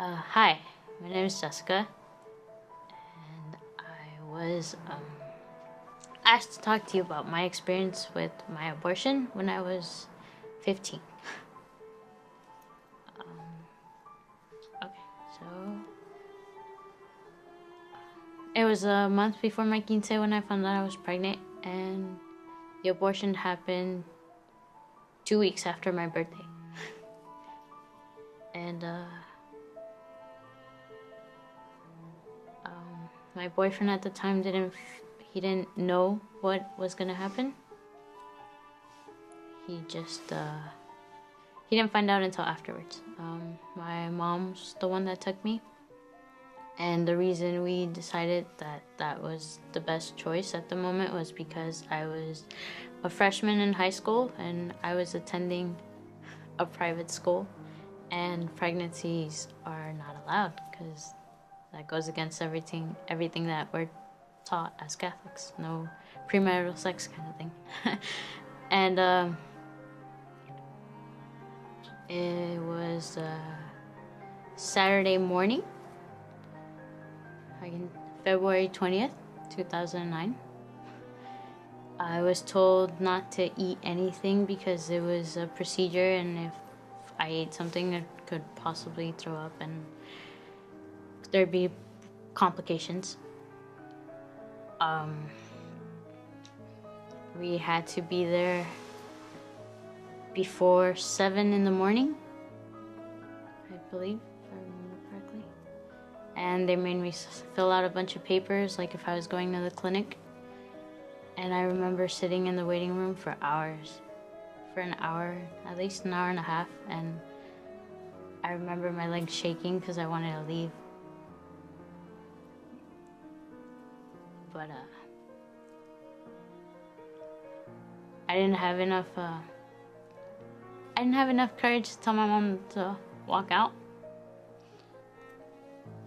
Hi, my name is Jessica, and I was asked to talk to you about my experience with my abortion when I was 15. Okay, so it was a month before my quince when I found out I was pregnant, and the abortion happened 2 weeks after my birthday. And my boyfriend at the time didn't know what was gonna happen. He didn't find out until afterwards. My mom's the one that took me, and the reason we decided that was the best choice at the moment was because I was a freshman in high school and I was attending a private school, and pregnancies are not allowed because that goes against everything that we're taught as Catholics. No premarital sex kind of thing. And it was Saturday morning, February 20th, 2009. I was told not to eat anything because it was a procedure, and if I ate something, it could possibly throw up and there'd be complications. We had to be there before 7 in the morning, I believe, if I remember correctly. And they made me fill out a bunch of papers, like if I was going to the clinic. And I remember sitting in the waiting room for hours, for an hour, at least an hour and a half. And I remember my legs shaking because I wanted to leave. But I didn't have enough courage to tell my mom to walk out.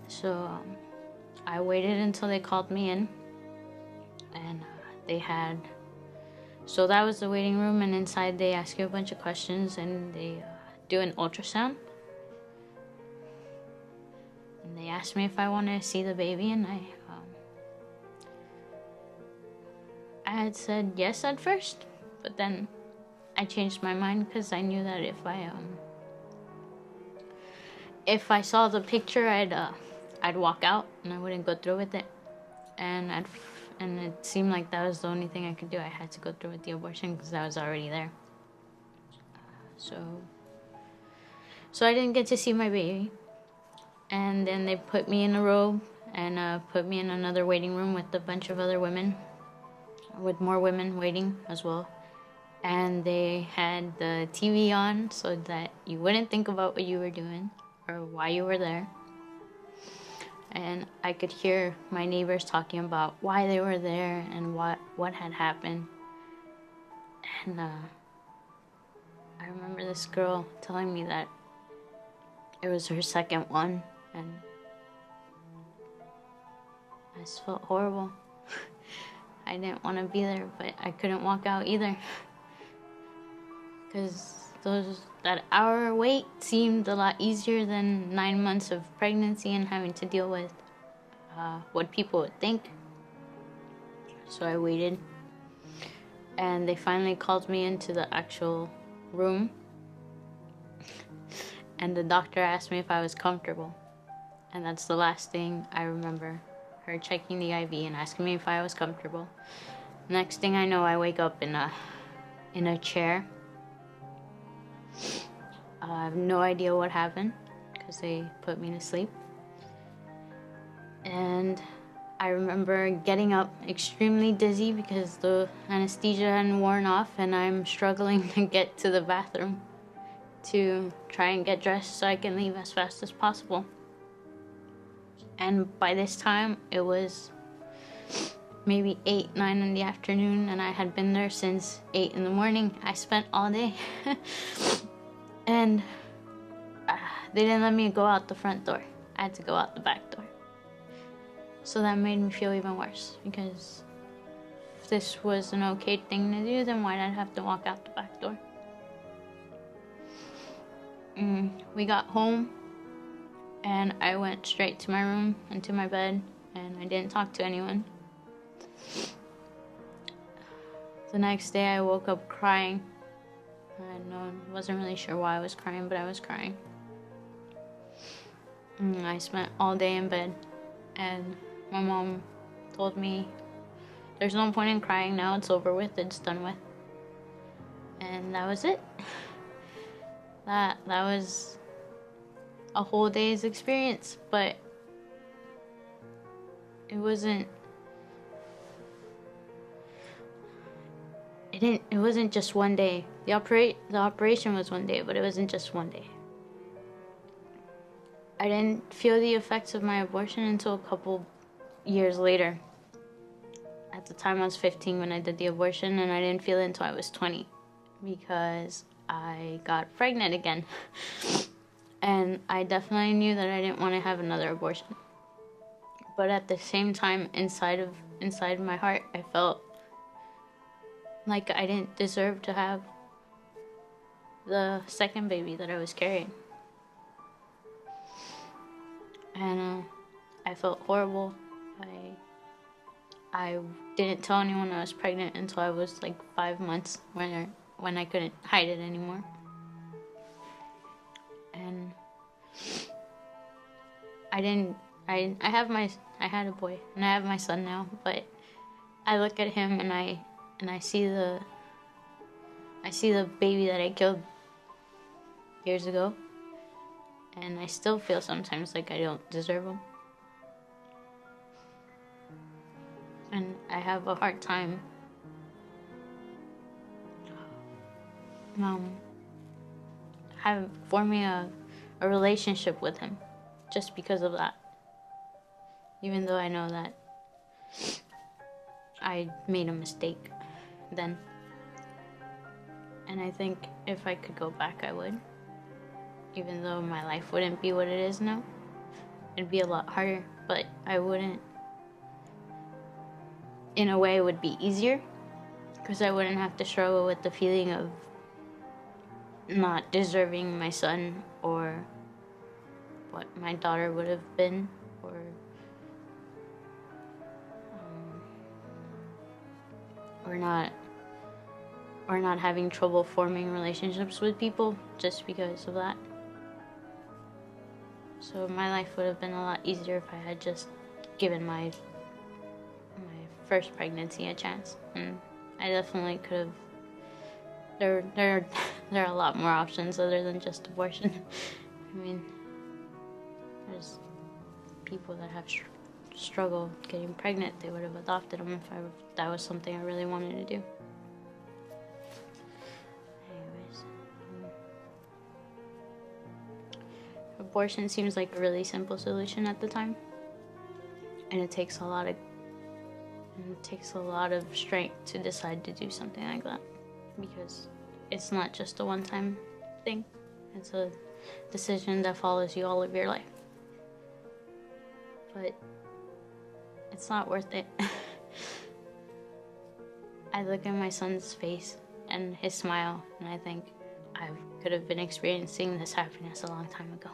So I waited until they called me in, and so that was the waiting room, and inside they ask you a bunch of questions, and they do an ultrasound. And they asked me if I wanted to see the baby, and I had said yes at first, but then I changed my mind because I knew that if I saw the picture, I'd walk out and I wouldn't go through with it, and it seemed like that was the only thing I could do. I had to go through with the abortion because I was already there. So I didn't get to see my baby, and then they put me in a robe and put me in another waiting room with a bunch of other women, with more women waiting as well. And they had the TV on so that you wouldn't think about what you were doing or why you were there. And I could hear my neighbors talking about why they were there and what had happened. And I remember this girl telling me that it was her second one, and I just felt horrible. I didn't want to be there, but I couldn't walk out either. Because that hour wait seemed a lot easier than 9 months of pregnancy and having to deal with what people would think. So I waited, and they finally called me into the actual room, and the doctor asked me if I was comfortable. And that's the last thing I remember, her checking the IV and asking me if I was comfortable. Next thing I know, I wake up in a chair. I have no idea what happened because they put me to sleep. And I remember getting up extremely dizzy because the anesthesia hadn't worn off, and I'm struggling to get to the bathroom to try and get dressed so I can leave as fast as possible. And by this time, it was maybe 8, 9 in the afternoon, and I had been there since 8 in the morning. I spent all day. And they didn't let me go out the front door. I had to go out the back door. So that made me feel even worse, because if this was an okay thing to do, then why did I have to walk out the back door? We got home, And I went straight to my room, into my bed, and I didn't talk to anyone. The next day I woke up crying. Wasn't really sure why I was crying, but I was crying. And I spent all day in bed, and my mom told me, there's no point in crying now, it's over with, it's done with. And that was it. That was a whole day's experience, but it wasn't just one day. The operation was one day, but it wasn't just one day. I didn't feel the effects of my abortion until a couple years later. At the time I was 15 when I did the abortion, and I didn't feel it until I was 20 because I got pregnant again. And I definitely knew that I didn't want to have another abortion. But at the same time, inside my heart, I felt like I didn't deserve to have the second baby that I was carrying. And I felt horrible. I didn't tell anyone I was pregnant until I was like 5 months when I couldn't hide it anymore. And I had a boy and I have my son now, but I look at him and I see the baby that I killed years ago, and I still feel sometimes like I don't deserve him. And I have a hard time forming a relationship with him just because of that. Even though I know that I made a mistake then. And I think if I could go back, I would. Even though my life wouldn't be what it is now. It'd be a lot harder, but I wouldn't. In a way, it would be easier because I wouldn't have to struggle with the feeling of not deserving my son or what my daughter would have been, or not having trouble forming relationships with people just because of that. So my life would have been a lot easier if I had just given my first pregnancy a chance. And I definitely could have. There are a lot more options other than just abortion. I mean, there's people that have struggled getting pregnant. They would have adopted them if that was something I really wanted to do. Anyways, abortion seems like a really simple solution at the time, and it takes a lot of strength to decide to do something like that, because it's not just a one-time thing. It's a decision that follows you all of your life. But it's not worth it. I look at my son's face and his smile, and I think I could have been experiencing this happiness a long time ago.